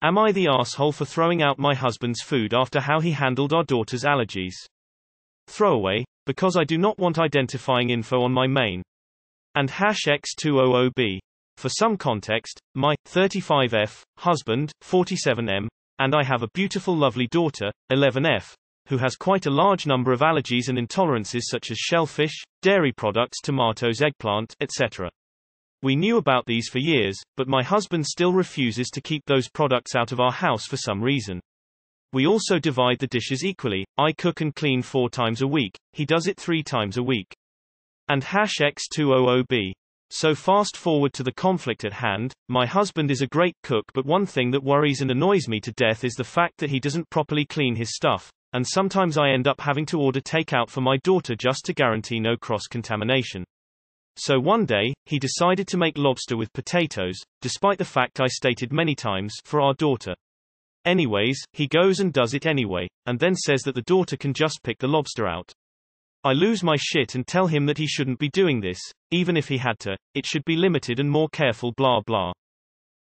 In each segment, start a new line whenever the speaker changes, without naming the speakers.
Am I the asshole for throwing out my husband's food after how he handled our daughter's allergies? Throwaway, because I do not want identifying info on my main. And #X200B. For some context, my 35F husband, 47M, and I have a beautiful lovely daughter, 11F, who has quite a large number of allergies and intolerances such as shellfish, dairy products, tomatoes, eggplant, etc. We knew about these for years, but my husband still refuses to keep those products out of our house for some reason. We also divide the dishes equally. I cook and clean 4 times a week, he does it 3 times a week. And #X200B. So fast forward to the conflict at hand. My husband is a great cook, but one thing that worries and annoys me to death is the fact that he doesn't properly clean his stuff, and sometimes I end up having to order takeout for my daughter just to guarantee no cross-contamination. So one day, he decided to make lobster with potatoes, despite the fact I stated many times, for our daughter. Anyways, he goes and does it anyway, and then says that the daughter can just pick the lobster out. I lose my shit and tell him that he shouldn't be doing this, even if he had to, it should be limited and more careful blah blah.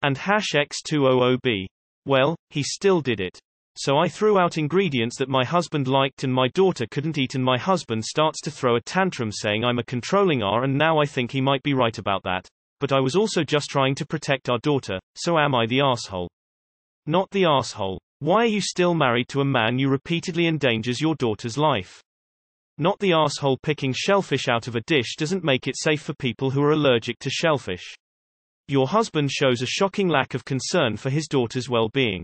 And #X200B. Well, he still did it. So I threw out ingredients that my husband liked and my daughter couldn't eat, and my husband starts to throw a tantrum saying I'm a controlling R, and now I think he might be right about that. But I was also just trying to protect our daughter, so am I the asshole? Not the asshole. Why are you still married to a man you repeatedly endangers your daughter's life? Not the asshole. Picking shellfish out of a dish doesn't make it safe for people who are allergic to shellfish. Your husband shows a shocking lack of concern for his daughter's well-being.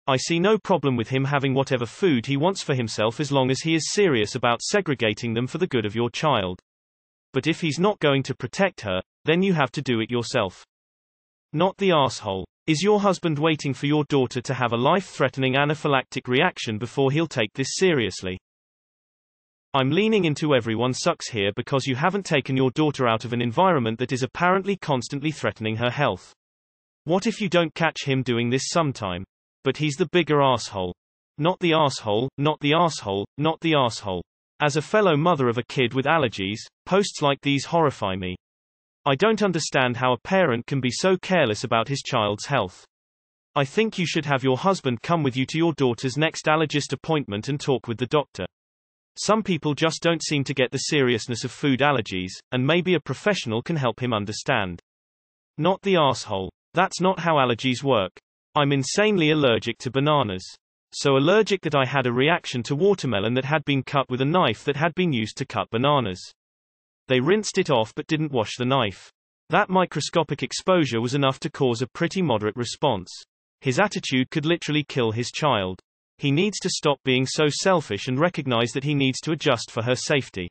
I see no problem with him having whatever food he wants for himself as long as he is serious about segregating them for the good of your child. But if he's not going to protect her, then you have to do it yourself. Not the asshole. Is your husband waiting for your daughter to have a life-threatening anaphylactic reaction before he'll take this seriously? I'm leaning into everyone sucks here because you haven't taken your daughter out of an environment that is apparently constantly threatening her health. What if you don't catch him doing this sometime? But he's the bigger asshole. Not the asshole, not the asshole, not the asshole. As a fellow mother of a kid with allergies, posts like these horrify me. I don't understand how a parent can be so careless about his child's health. I think you should have your husband come with you to your daughter's next allergist appointment and talk with the doctor. Some people just don't seem to get the seriousness of food allergies, and maybe a professional can help him understand. Not the asshole. That's not how allergies work. I'm insanely allergic to bananas. So allergic that I had a reaction to watermelon that had been cut with a knife that had been used to cut bananas. They rinsed it off but didn't wash the knife. That microscopic exposure was enough to cause a pretty moderate response. His attitude could literally kill his child. He needs to stop being so selfish and recognize that he needs to adjust for her safety.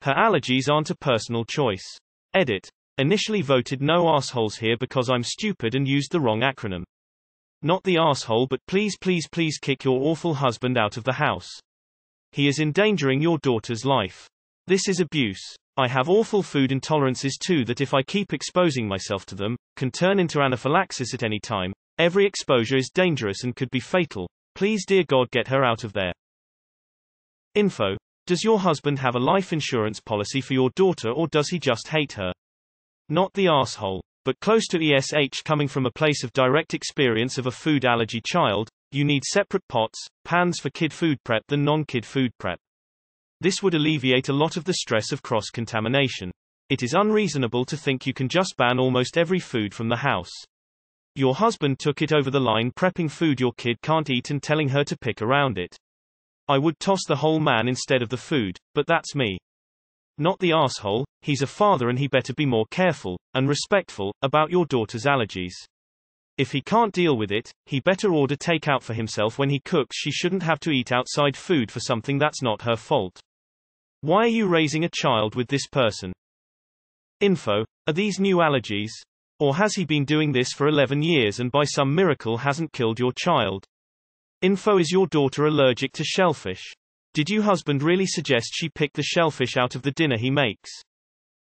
Her allergies aren't a personal choice. Edit. Initially voted no assholes here because I'm stupid and used the wrong acronym. Not the asshole, but please kick your awful husband out of the house. He is endangering your daughter's life. This is abuse. I have awful food intolerances too that if I keep exposing myself to them, can turn into anaphylaxis at any time. Every exposure is dangerous and could be fatal. Please dear God get her out of there. Info. Does your husband have a life insurance policy for your daughter or does he just hate her? Not the asshole. But close to ESH. Coming from a place of direct experience of a food allergy child, you need separate pots, pans for kid food prep than non-kid food prep. This would alleviate a lot of the stress of cross-contamination. It is unreasonable to think you can just ban almost every food from the house. Your husband took it over the line prepping food your kid can't eat and telling her to pick around it. I would toss the whole man instead of the food, but that's me. Not the asshole. He's a father and he better be more careful, and respectful, about your daughter's allergies. If he can't deal with it, he better order takeout for himself when he cooks. She shouldn't have to eat outside food for something that's not her fault. Why are you raising a child with this person? Info. Are these new allergies? Or has he been doing this for 11 years and by some miracle hasn't killed your child? Info. Is your daughter allergic to shellfish? Did your husband really suggest she pick the shellfish out of the dinner he makes?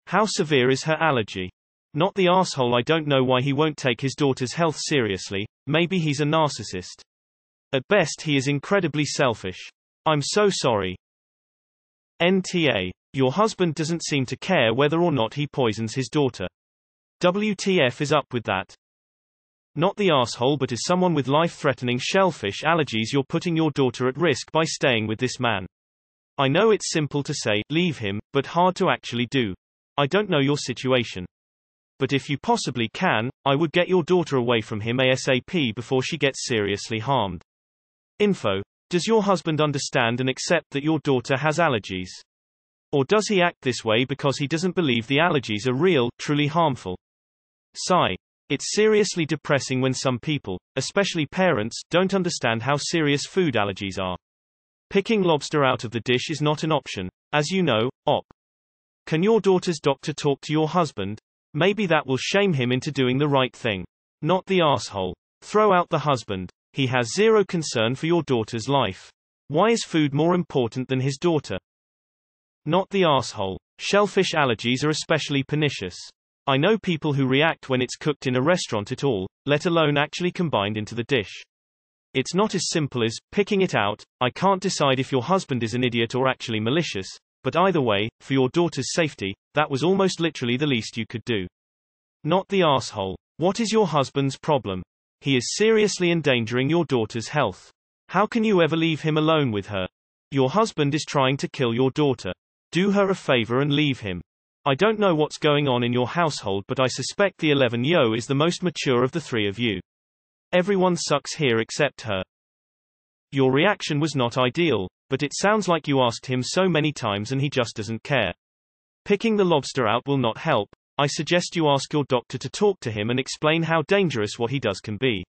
How severe is her allergy? Not the asshole. I don't know why he won't take his daughter's health seriously. Maybe he's a narcissist. At best he is incredibly selfish. I'm so sorry. NTA. Your husband doesn't seem to care whether or not he poisons his daughter. WTF is up with that? Not the asshole, but as someone with life-threatening shellfish allergies, you're putting your daughter at risk by staying with this man. I know it's simple to say, leave him, but hard to actually do. I don't know your situation. But if you possibly can, I would get your daughter away from him ASAP before she gets seriously harmed. Info. Does your husband understand and accept that your daughter has allergies? Or does he act this way because he doesn't believe the allergies are real, truly harmful? Sigh. It's seriously depressing when some people, especially parents, don't understand how serious food allergies are. Picking lobster out of the dish is not an option. As you know, Op. Can your daughter's doctor talk to your husband? Maybe that will shame him into doing the right thing. Not the asshole. Throw out the husband. He has zero concern for your daughter's life. Why is food more important than his daughter? Not the asshole. Shellfish allergies are especially pernicious. I know people who react when it's cooked in a restaurant at all, let alone actually combined into the dish. It's not as simple as picking it out. I can't decide if your husband is an idiot or actually malicious, but either way, for your daughter's safety, that was almost literally the least you could do. Not the asshole. What is your husband's problem? He is seriously endangering your daughter's health. How can you ever leave him alone with her? Your husband is trying to kill your daughter. Do her a favor and leave him. I don't know what's going on in your household, but I suspect the 11-yo is the most mature of the three of you. Everyone sucks here except her. Your reaction was not ideal, but it sounds like you asked him so many times and he just doesn't care. Picking the lobster out will not help. I suggest you ask your doctor to talk to him and explain how dangerous what he does can be.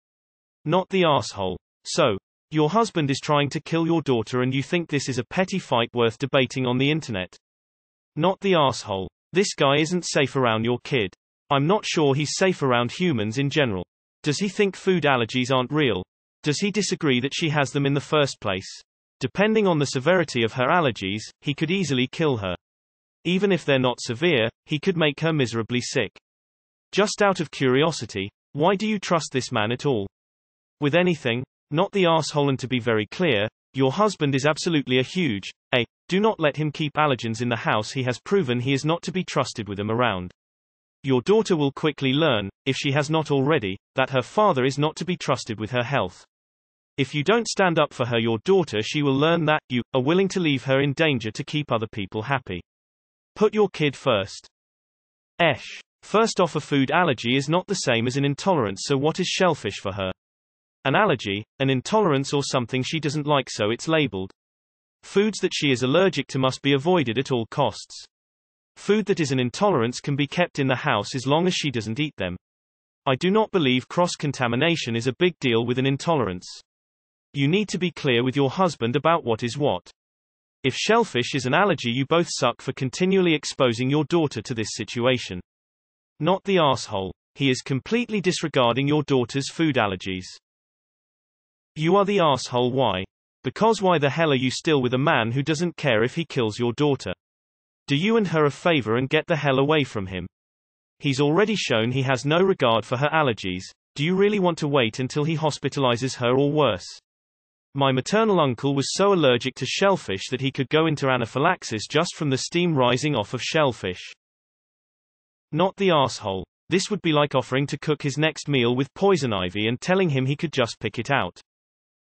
Not the asshole. So, your husband is trying to kill your daughter and you think this is a petty fight worth debating on the internet. Not the asshole. This guy isn't safe around your kid. I'm not sure he's safe around humans in general. Does he think food allergies aren't real? Does he disagree that she has them in the first place? Depending on the severity of her allergies, he could easily kill her. Even if they're not severe, he could make her miserably sick. Just out of curiosity, why do you trust this man at all? With anything? Not the asshole. And to be very clear, your husband is absolutely a huge A. Do not let him keep allergens in the house. He has proven he is not to be trusted with them around. Your daughter will quickly learn, if she has not already, that her father is not to be trusted with her health. If you don't stand up for her, your daughter, she will learn that you are willing to leave her in danger to keep other people happy. Put your kid first. First off, a food allergy is not the same as an intolerance, so what is shellfish for her? An allergy, an intolerance, or something she doesn't like, so it's labeled. Foods that she is allergic to must be avoided at all costs. Food that is an intolerance can be kept in the house as long as she doesn't eat them. I do not believe cross-contamination is a big deal with an intolerance. You need to be clear with your husband about what is what. If shellfish is an allergy, you both suck for continually exposing your daughter to this situation. Not the asshole. He is completely disregarding your daughter's food allergies. You are the asshole. Why? Because why the hell are you still with a man who doesn't care if he kills your daughter? Do you and her a favor and get the hell away from him. He's already shown he has no regard for her allergies. Do you really want to wait until he hospitalizes her or worse? My maternal uncle was so allergic to shellfish that he could go into anaphylaxis just from the steam rising off of shellfish. Not the asshole. This would be like offering to cook his next meal with poison ivy and telling him he could just pick it out.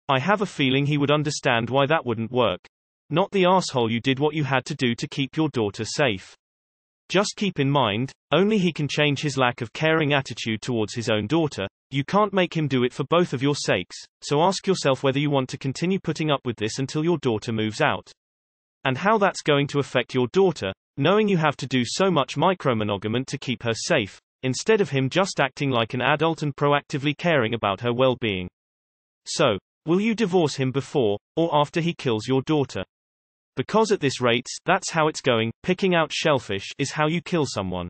I have a feeling he would understand why that wouldn't work. Not the asshole. You did what you had to do to keep your daughter safe. Just keep in mind, only he can change his lack of caring attitude towards his own daughter. You can't make him do it for both of your sakes, so ask yourself whether you want to continue putting up with this until your daughter moves out. And how that's going to affect your daughter, knowing you have to do so much micromanagement to keep her safe, instead of him just acting like an adult and proactively caring about her well-being. So, will you divorce him before, or after he kills your daughter? Because at this rate, that's how it's going. Picking out shellfish is how you kill someone.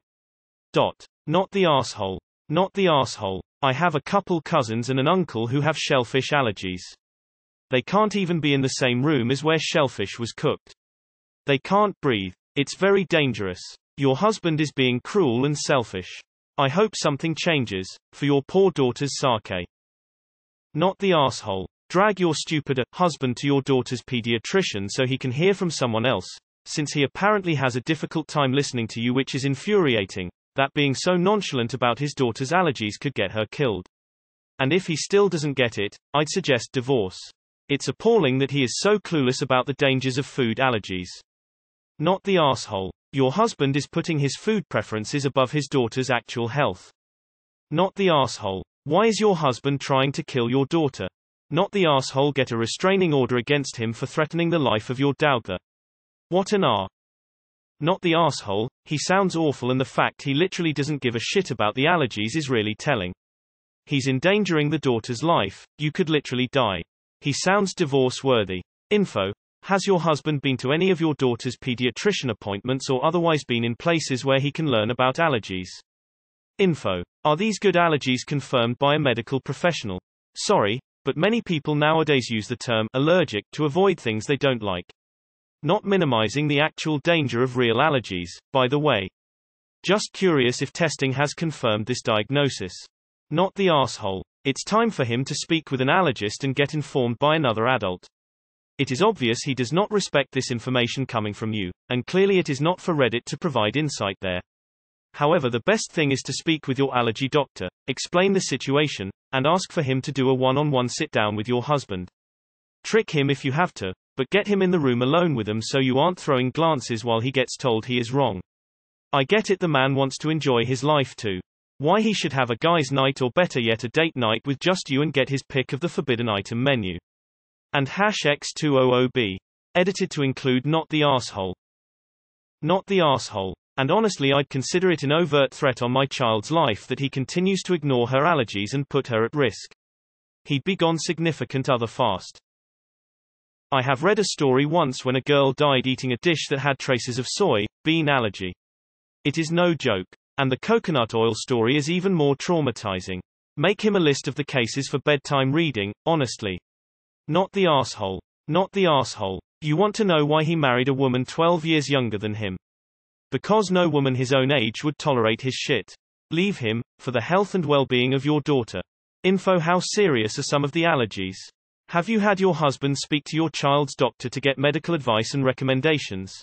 Not the asshole. Not the asshole. I have a couple cousins and an uncle who have shellfish allergies. They can't even be in the same room as where shellfish was cooked. They can't breathe. It's very dangerous. Your husband is being cruel and selfish. I hope something changes, for your poor daughter's sake. Not the asshole. Drag your stupid husband to your daughter's pediatrician so he can hear from someone else, since he apparently has a difficult time listening to you, which is infuriating. That being so nonchalant about his daughter's allergies could get her killed. And if he still doesn't get it, I'd suggest divorce. It's appalling that he is so clueless about the dangers of food allergies. Not the arsehole. Your husband is putting his food preferences above his daughter's actual health. Not the arsehole. Why is your husband trying to kill your daughter? Not the arsehole. Get a restraining order against him for threatening the life of your daughter. What an R. Not the arsehole. He sounds awful and the fact he literally doesn't give a shit about the allergies is really telling. He's endangering the daughter's life, you could literally die. He sounds divorce-worthy. Info. Has your husband been to any of your daughter's pediatrician appointments or otherwise been in places where he can learn about allergies? Info. Are these good allergies confirmed by a medical professional? Sorry, but many people nowadays use the term allergic to avoid things they don't like. Not minimizing the actual danger of real allergies, by the way. Just curious if testing has confirmed this diagnosis. Not the arsehole. It's time for him to speak with an allergist and get informed by another adult. It is obvious he does not respect this information coming from you, and clearly it is not for Reddit to provide insight there. However, the best thing is to speak with your allergy doctor, explain the situation, and ask for him to do a one-on-one sit-down with your husband. Trick him if you have to, but get him in the room alone with him so you aren't throwing glances while he gets told he is wrong. I get it, the man wants to enjoy his life too. Why he should have a guy's night or better yet a date night with just you and get his pick of the forbidden item menu. And #X200B. Edited to include not the arsehole. Not the arsehole. And honestly, I'd consider it an overt threat on my child's life that he continues to ignore her allergies and put her at risk. He'd be gone significant other fast. I have read a story once when a girl died eating a dish that had traces of soy bean allergy. It is no joke. And the coconut oil story is even more traumatizing. Make him a list of the cases for bedtime reading, honestly. Not the arsehole. Not the arsehole. You want to know why he married a woman 12 years younger than him? Because no woman his own age would tolerate his shit. Leave him, for the health and well-being of your daughter. Info. How serious are some of the allergies? Have you had your husband speak to your child's doctor to get medical advice and recommendations?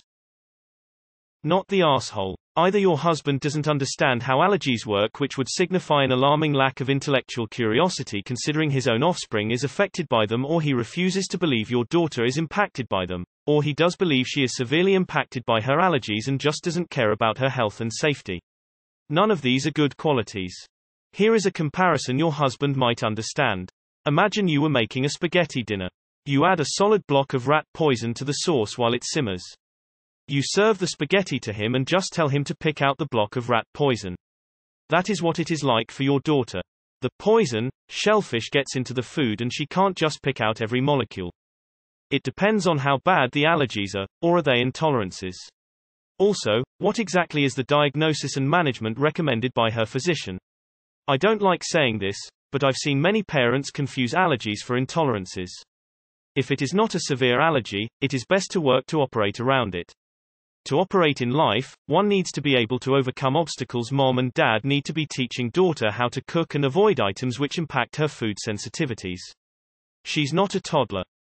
Not the arsehole. Either your husband doesn't understand how allergies work, which would signify an alarming lack of intellectual curiosity considering his own offspring is affected by them, or he refuses to believe your daughter is impacted by them, or he does believe she is severely impacted by her allergies and just doesn't care about her health and safety. None of these are good qualities. Here is a comparison your husband might understand. Imagine you were making a spaghetti dinner. You add a solid block of rat poison to the sauce while it simmers. You serve the spaghetti to him and just tell him to pick out the block of rat poison. That is what it is like for your daughter. The poison, shellfish, gets into the food and she can't just pick out every molecule. It depends on how bad the allergies are, or are they intolerances. Also, what exactly is the diagnosis and management recommended by her physician? I don't like saying this, but I've seen many parents confuse allergies for intolerances. If it is not a severe allergy, it is best to work to operate around it. To operate in life, one needs to be able to overcome obstacles. Mom and dad need to be teaching daughter how to cook and avoid items which impact her food sensitivities. She's not a toddler.